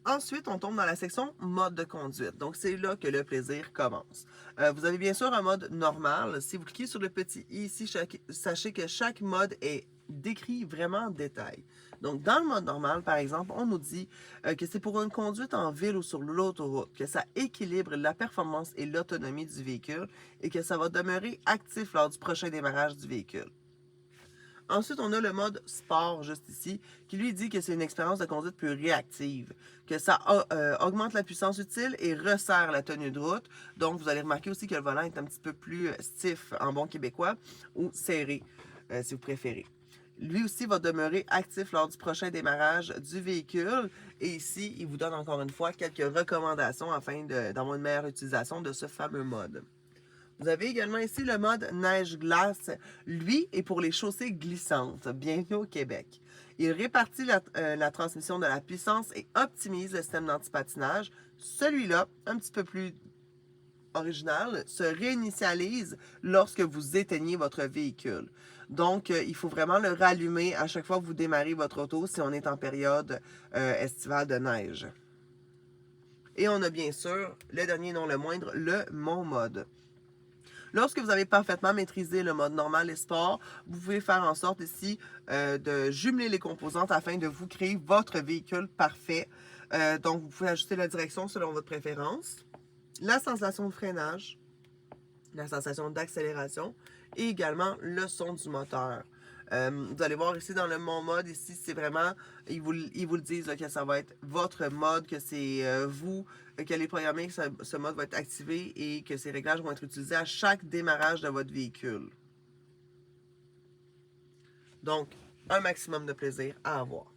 Ensuite, on tombe dans la section mode de conduite. Donc, c'est là que le plaisir commence. Vous avez bien sûr un mode normal. Si vous cliquez sur le petit i ici, sachez que chaque mode est décrit vraiment en détail. Donc, dans le mode normal, par exemple, on nous dit que c'est pour une conduite en ville ou sur l'autoroute, que ça équilibre la performance et l'autonomie du véhicule et que ça va demeurer actif lors du prochain démarrage du véhicule. Ensuite, on a le mode sport juste ici, qui lui dit que c'est une expérience de conduite plus réactive, que ça augmente la puissance utile et resserre la tenue de route. Donc, vous allez remarquer aussi que le volant est un petit peu plus stiff en bon québécois ou serré, si vous préférez. Lui aussi va demeurer actif lors du prochain démarrage du véhicule. Et ici, il vous donne encore une fois quelques recommandations afin d'avoir une meilleure utilisation de ce fameux mode. Vous avez également ici le mode neige-glace. Lui est pour les chaussées glissantes. Bienvenue au Québec. Il répartit la transmission de la puissance et optimise le système d'antipatinage. Celui-là, un petit peu plus original, se réinitialise lorsque vous éteignez votre véhicule. Donc, il faut vraiment le rallumer à chaque fois que vous démarrez votre auto si on est en période estivale de neige. Et on a bien sûr, le dernier non le moindre, le Mon mode. Lorsque vous avez parfaitement maîtrisé le mode normal et sport, vous pouvez faire en sorte ici de jumeler les composantes afin de vous créer votre véhicule parfait. Donc, vous pouvez ajuster la direction selon votre préférence, la sensation de freinage, la sensation d'accélération et également le son du moteur. Vous allez voir ici dans le Mon mode, ici c'est vraiment, ils vous le disent là, que ça va être votre mode, que c'est vous qui allez programmer que ce mode va être activé et que ces réglages vont être utilisés à chaque démarrage de votre véhicule. Donc, un maximum de plaisir à avoir.